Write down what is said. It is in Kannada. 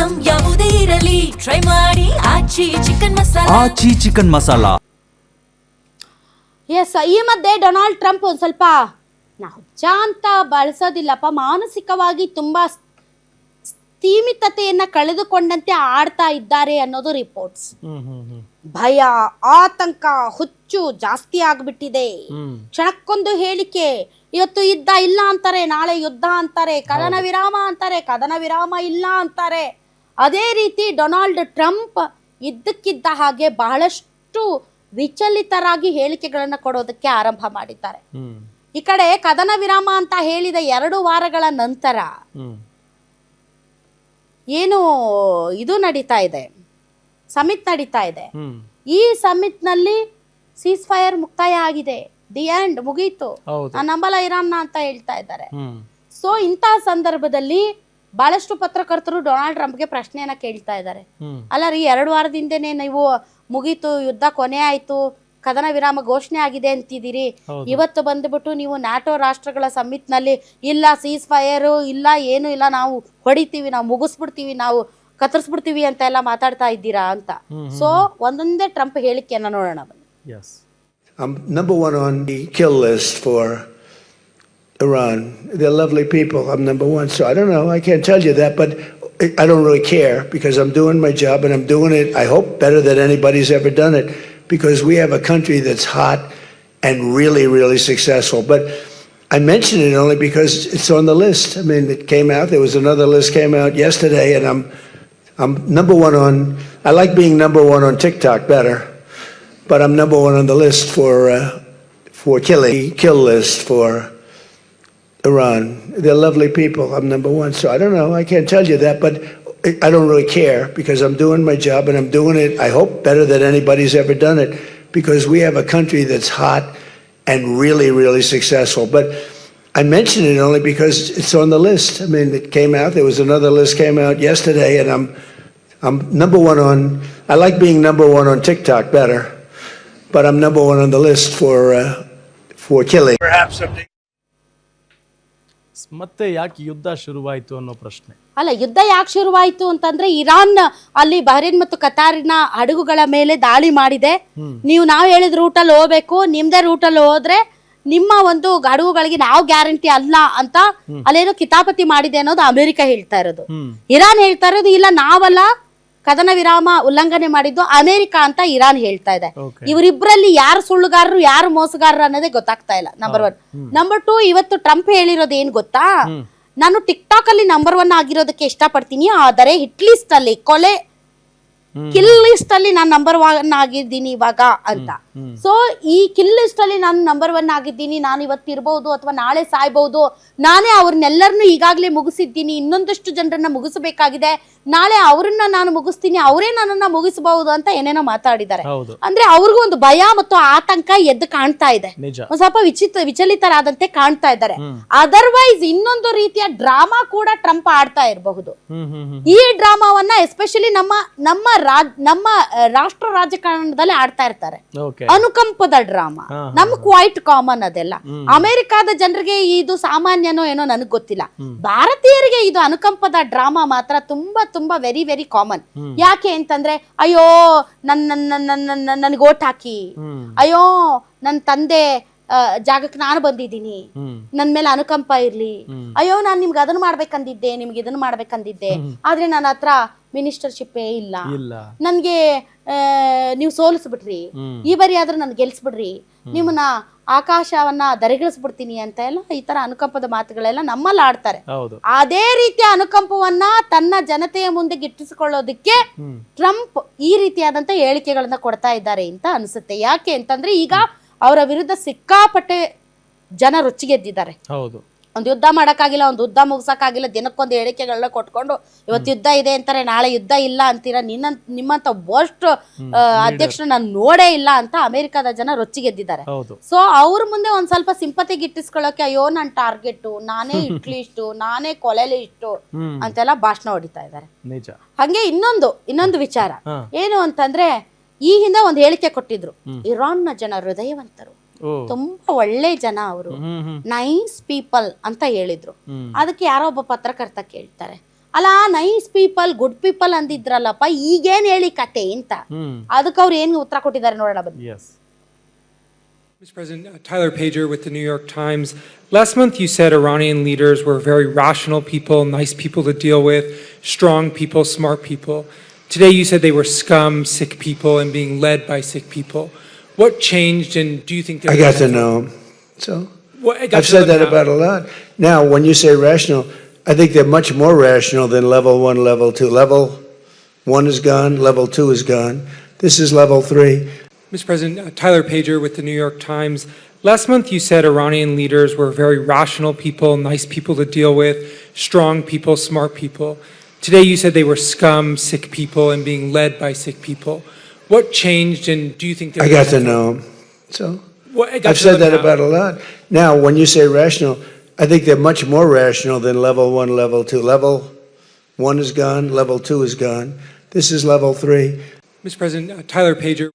ಐಟಂ ಯಾವುದೇ ಇರಲಿ ಟ್ರೈ ಮಾಡಿ ಆಚಿ ಚಿಕನ್ ಮಸಾಲಾ. ಎಸ್, ಈ ಮಧ್ಯೆ ಡೊನಾಲ್ಡ್ ಟ್ರಂಪ್ ಒಂದು ಸ್ವಲ್ಪ ನಾವು ಅಂತ ಬಳಸೋದಿಲ್ಲಪ್ಪ, ಮಾನಸಿಕವಾಗಿ ತುಂಬ ಸ್ಥೀಮಿತತೆಯನ್ನ ಕಳೆದುಕೊಂಡಂತೆ ಆಡ್ತಾ ಇದ್ದಾರೆ ಅನ್ನೋದು ರಿಪೋರ್ಟ್ಸ್. ಭಯ, ಆತಂಕ, ಹುಚ್ಚು ಜಾಸ್ತಿ ಆಗ್ಬಿಟ್ಟಿದೆ. ಕ್ಷಣಕ್ಕೊಂದು ಹೇಳಿಕೆ, ಇವತ್ತು ಯುದ್ಧ ಇಲ್ಲ ಅಂತಾರೆ, ನಾಳೆ ಯುದ್ಧ ಅಂತಾರೆ, ಕದನ ವಿರಾಮ ಅಂತಾರೆ, ಕದನ ವಿರಾಮ ಇಲ್ಲ ಅಂತಾರೆ. ಅದೇ ರೀತಿ ಡೊನಾಲ್ಡ್ ಟ್ರಂಪ್ ಇದ್ದಕ್ಕಿದ್ದ ಹಾಗೆ ಬಹಳಷ್ಟು ವಿಚಲಿತರಾಗಿ ಹೇಳಿಕೆಗಳನ್ನು ಕೊಡೋದಕ್ಕೆ ಆರಂಭ ಮಾಡಿದ್ದಾರೆ. ಈ ಕಡೆ ಕದನ ವಿರಾಮ ಅಂತ ಹೇಳಿದ 2 ವಾರಗಳ ನಂತರ ಏನು ಇದು ನಡೀತಾ ಇದೆ, ಸಮಿಟ್ ನಡೀತಾ ಇದೆ. ಈ ಸಮಿಟ್ ನಲ್ಲಿ ಸೀಸ್ ಫೈರ್ ಮುಕ್ತಾಯ ಆಗಿದೆ, ದಿ ಎಂಡ್ ಮುಗೀತು, ನಾನು ನಂಬಲ್ಲ ಇರಾನ್ನ ಅಂತ ಹೇಳ್ತಾ ಇದ್ದಾರೆ. ಸೊ ಇಂತಹ ಸಂದರ್ಭದಲ್ಲಿ ಬಹಳಷ್ಟು ಪತ್ರಕರ್ತರು ಡೊನಾಲ್ಡ್ ಟ್ರಂಪ್ಗೆ ಪ್ರಶ್ನೆಯನ್ನ ಕೇಳ್ತಾ ಇದ್ದಾರೆ. ಅಲ್ಲ ರೀ, 2 ವಾರದಿಂದನೇ ನೀವು ಮುಗೀತು, ಯುದ್ಧ ಕೊನೆ ಆಯ್ತು, ಕದನ ವಿರಾಮ ಘೋಷಣೆ ಆಗಿದೆ ಅಂತಿದ್ದೀರಿ, ಇವತ್ತು ಬಂದ್ಬಿಟ್ಟು ನೀವು ನ್ಯಾಟೋ ರಾಷ್ಟ್ರಗಳ ಸಮಿಟ್ ನಲ್ಲಿ ಇಲ್ಲ ಸೀಸ್ ಫೈರ್ ಇಲ್ಲ, ಏನು ಇಲ್ಲ, ನಾವು ಹೊಡಿತೀವಿ, ನಾವು ಮುಗಿಸ್ಬಿಡ್ತೀವಿ, ನಾವು ಕತ್ತರಿಸ್ಬಿಡ್ತೀವಿ ಅಂತ ಎಲ್ಲ ಮಾತಾಡ್ತಾ ಇದ್ದೀರಾ ಅಂತ. ಸೊ ಒಂದೊಂದೇ ಟ್ರಂಪ್ ಹೇಳಿಕೆಯನ್ನ ನೋಡೋಣ ಬನ್ನಿ. I'm number 1 on the kill list for Iran. They're lovely people. I'm number 1. So I don't know, I can't tell you that, but I don't really care because I'm doing my job and I'm doing it, I hope, better than anybody's ever done it, because we have a country that's hot and really, really successful. But I mention it only because it's on the list. I mean, it came out, there was another list came out yesterday, and I'm number 1 on, I like being number 1 on TikTok better, but I'm number 1 on the list for kill list for Iran. They're lovely people. I'm number 1. So I don't know, I can't tell you that, but I don't really care because I'm doing my job and I'm doing it, I hope, better than anybody's ever done it, because we have a country that's hot and really, really successful. But I mention it only because it's on the list. I mean, it came out, there was another list came out yesterday, and I'm number 1 on, I like being number 1 on TikTok better, but I'm number 1 on the list for killing. Perhaps something. ಮತ್ತೆ ಯಾಕೆ ಯುದ್ಧ ಶುರುವಾಯಿತು ಅನ್ನೋ ಪ್ರಶ್ನೆ. ಅಲ್ಲ, ಯುದ್ಧ ಯಾಕೆ ಶುರುವಾಯಿತು ಅಂತಂದ್ರೆ ಇರಾನ್ ಅಲ್ಲಿ ಬಹರೇನ್ ಮತ್ತು ಕತಾರಿನ ಹಡಗುಗಳ ಮೇಲೆ ದಾಳಿ ಮಾಡಿದೆ. ನಾವು ಹೇಳಿದ ರೂಟಲ್ಲಿ ಹೋಗ್ಬೇಕು, ನಿಮ್ದೇ ರೂಟಲ್ಲಿ ಹೋದ್ರೆ ನಿಮ್ಮ ಒಂದು ಹಡಗುಗಳಿಗೆ ನಾವು ಗ್ಯಾರಂಟಿ ಅಲ್ಲ ಅಂತ ಅಲ್ಲೇನೋ ಕಿತಾಪತಿ ಮಾಡಿದೆ ಅನ್ನೋದು ಅಮೆರಿಕ ಹೇಳ್ತಾ ಇರೋದು. ಇರಾನ್ ಹೇಳ್ತಾ ಇರೋದು ಇಲ್ಲ, ನಾವಲ್ಲ, ಕದನ ವಿರಾಮ ಉಲ್ಲಂಘನೆ ಮಾಡಿದ್ದು ಅಮೆರಿಕ ಅಂತ ಇರಾನ್ ಹೇಳ್ತಾ ಇದೆ. ಇವರಿಬ್ಬರಲ್ಲಿ ಯಾರು ಸುಳ್ಳುಗಾರರು ಯಾರು ಮೋಸಗಾರರು ಅನ್ನೋದೇ ಗೊತ್ತಾಗ್ತಾ ಇಲ್ಲ. ನಂಬರ್ 1. ನಂಬರ್ 2, ಇವತ್ತು ಟ್ರಂಪ್ ಹೇಳಿರೋದು ಏನ್ ಗೊತ್ತಾ, ನಾನು ಟಿಕ್ಟಾಕ್ ಅಲ್ಲಿ ನಂಬರ್ 1 ಆಗಿರೋದಕ್ಕೆ ಇಷ್ಟಪಡ್ತೀನಿ, ಆದರೆ ಹಿಟ್ ಲಿಸ್ಟ್ ಅಲ್ಲಿ ಕಿಲ್ ಲಿಸ್ಟ್ ಅಲ್ಲಿ ನಾನು ನಂಬರ್ 1 ಆಗಿದ್ದೀನಿ ಇವಾಗ ಅಂತ. ಸೊ ಈ ಕಿಲ್ ಲಿಸ್ಟ್ ಅಲ್ಲಿ ನಾನು ನಂಬರ್ 1 ಆಗಿದ್ದೀನಿ, ನಾನು ಇವತ್ತು ಇರಬಹುದು ಅಥವಾ ನಾಳೆ ಸಾಯ್ಬಹುದು, ನಾನೇ ಅವ್ರನ್ನೆಲ್ಲರನ್ನು ಈಗಾಗಲೇ ಮುಗಿಸಿದ್ದೀನಿ, ಇನ್ನೊಂದಷ್ಟು ಜನರನ್ನ ಮುಗಿಸಬೇಕಾಗಿದೆ, ನಾಳೆ ಅವ್ರನ್ನ ನಾನು ಮುಗಿಸ್ತೀನಿ, ಅವರೇ ನನ್ನನ್ನ ಮುಗಿಸಬಹುದು ಅಂತ ಏನೇನೋ ಮಾತಾಡಿದ್ದಾರೆ. ಅಂದ್ರೆ ಅವ್ರಿಗೂ ಒಂದು ಭಯ ಮತ್ತು ಆತಂಕ ಎದ್ದು ಕಾಣ್ತಾ ಇದೆ, ಒಂದ್ ಸ್ವಲ್ಪ ವಿಚಲಿತರಾದಂತೆ ಕಾಣ್ತಾ ಇದ್ದಾರೆ. ಅದರ್ವೈಸ್ ಇನ್ನೊಂದು ರೀತಿಯ ಡ್ರಾಮಾ ಕೂಡ ಟ್ರಂಪ್ ಆಡ್ತಾ ಇರಬಹುದು. ಈ ಡ್ರಾಮಾವನ್ನ ಎಸ್ಪೆಷಲಿ ನಮ್ಮ ರಾಷ್ಟ್ರ ರಾಜಕಾರಣದಲ್ಲಿ ಆಡ್ತಾ ಇರ್ತಾರೆ. ಅನುಕಂಪದ ಡ್ರಾಮಾ ನಮ್ಗೆ ಕ್ವೈಟ್ ಕಾಮನ್ ಅದೆಲ್ಲ. ಅಮೆರಿಕಾದ ಜನರಿಗೆ ಇದು ಸಾಮಾನ್ಯನೋ ಏನೋ ನನಗೆ ಗೊತ್ತಿಲ್ಲ, ಭಾರತೀಯರಿಗೆ ಇದು ಅನುಕಂಪದ ಡ್ರಾಮಾ ಮಾತ್ರ ತುಂಬಾ ತುಂಬಾ ವೆರಿ ವೆರಿ ಕಾಮನ್. ಯಾಕೆ ಅಂತಂದ್ರೆ, ಅಯ್ಯೋ ನನ್ಗೆ ಓಟ್ ಹಾಕಿ, ಅಯ್ಯೋ ನನ್ನ ತಂದೆ ಜಾಗಕ್ಕೆ ನಾನು ಬಂದಿದ್ದೀನಿ, ನನ್ ಮೇಲೆ ಅನುಕಂಪ ಇರ್ಲಿ, ಅಯ್ಯೋ ನಾನ್ ನಿಮ್ಗೆ ಅದನ್ನ ಮಾಡ್ಬೇಕಂದಿದ್ದೆ, ನಿಮ್ಗೆ ಇದನ್ನ ಮಾಡ್ಬೇಕಂದಿದ್ದೆ, ಆದ್ರೆ ನನ್ನ ಹತ್ರ ಮಿನಿಸ್ಟರ್ಶಿಪ್ ಇಲ್ಲ, ನನ್ಗೆ ನೀವು ಸೋಲಿಸ್ಬಿಟ್ರಿ, ಈ ಬಾರಿ ಆದ್ರೂ ನನ್ ಗೆಲ್ಸ್ಬಿಡ್ರಿ, ನಿಮ್ಮನ್ನ ಆಕಾಶವನ್ನ ದರಿಗಿಳಿಸ್ಬಿಡ್ತೀನಿ ಅಂತ ಎಲ್ಲ ಈ ತರ ಅನುಕಂಪದ ಮಾತುಗಳೆಲ್ಲ ನಮ್ಮಲ್ಲಿ ಆಡ್ತಾರೆ. ಅದೇ ರೀತಿಯ ಅನುಕಂಪವನ್ನ ತನ್ನ ಜನತೆಯ ಮುಂದೆ ಗಿಟ್ಟಿಸಿಕೊಳ್ಳೋದಕ್ಕೆ ಟ್ರಂಪ್ ಈ ರೀತಿಯಾದಂತ ಹೇಳಿಕೆಗಳನ್ನ ಕೊಡ್ತಾ ಇದ್ದಾರೆ ಅಂತ ಅನ್ಸುತ್ತೆ. ಯಾಕೆ ಅಂತಂದ್ರೆ ಈಗ ಅವರ ವಿರುದ್ಧ ಸಿಕ್ಕಾಪಟ್ಟೆ ಜನ ರೊಚ್ಚಿಗೆದ್ದಿದ್ದಾರೆ. ಒಂದು ಯುದ್ಧ ಮಾಡಕ್ಕಾಗಿಲ್ಲ, ಒಂದು ಯುದ್ಧ ಮುಗಿಸಕ್ಕಾಗಿಲ್ಲ, ದಿನಕ್ಕೊಂದು ಹೇಳಿಕೆಗಳನ್ನ ಕೊಟ್ಕೊಂಡು ಇವತ್ತು ಯುದ್ಧ ಇದೆ ಅಂತಾರೆ, ನಾಳೆ ಯುದ್ಧ ಇಲ್ಲ ಅಂತೀರಾ, ನಿಮ್ಮಂತ ವರ್ಸ್ಟ್ ಅಧ್ಯಕ್ಷನ ನಾನು ನೋಡೇ ಇಲ್ಲ ಅಂತ ಅಮೆರಿಕದ ಜನ ರೊಚ್ಚಿಗೆದ್ದಿದ್ದಾರೆ. ಸೊ ಅವ್ರ ಮುಂದೆ ಒಂದ್ ಸ್ವಲ್ಪ ಸಿಂಪತಿ ಗಿಟ್ಟಿಸ್ಕೊಳ್ಳೋಕೆ, ಅಯ್ಯೋ ನನ್ ಟಾರ್ಗೆಟ್, ನಾನೇ ಇಷ್ಟು, ನಾನೇ ಕೊಲೆಲಿ ಇಷ್ಟು ಅಂತೆಲ್ಲ ಭಾಷಣ ಹೊಡಿತಾ ಇದ್ದಾರೆ. ಹಂಗೆ ಇನ್ನೊಂದು ವಿಚಾರ ಏನು ಅಂತಂದ್ರೆ, ಈ ಹಿಂದೆ ಒಂದು ಹೇಳಿಕೆ ಕೊಟ್ಟಿದ್ರು, ಇರಾನ್ನ ಜನ ಹೃದಯವಂತರು, ತುಂಬಾ ಒಳ್ಳೆ ಜನ, ಅವರು ನೈಸ್ ಪೀಪಲ್ ಅಂತ ಹೇಳಿದ್ರು. ಅದಕ್ಕೆ ಯಾರೋ ಒಬ್ಬ ಪತ್ರಕರ್ತ ಕೇಳ್ತಾರೆ, ಅಲ್ಲ ನೈಸ್ ಪೀಪಲ್ ಗುಡ್ ಪೀಪಲ್ ಅಂದಿದ್ರಲ್ಲಪ್ಪ, ಈಗೇನ್ ಹೇಳಿ ಕತೆ ಅಂತ. ಅದಕ್ಕೆ ಅವ್ರು ಏನ್ ಉತ್ತರ ಕೊಟ್ಟಿದ್ದಾರೆ ನೋಡೋಣ ಬನ್ನಿ. S. Mr. President, Tyler Pager with the New York Times. Last month you said Iranian leaders were very rational people, nice people to deal with, strong people, smart people. Today you said they were scum, sick people, and being led by sick people. What changed, and do you think I got to know him. So I've said that about a lot. Now, when you say rational, I think they're much more rational than level 1, level 2. Level 1 is gone, level 2 is gone. This is level 3. Mr. President, Tyler Pager with the New York Times. Last month you said Iranian leaders were very rational people, nice people to deal with, strong people, smart people. Today you said they were scum, sick people, and being led by sick people. What changed, and do you think I got to know him. So I've said that about a lot. Now, when you say rational, I think they're much more rational than level 1, level 2. Level 1 is gone, level 2 is gone. This is level 3. Mr. President, Tyler Pager.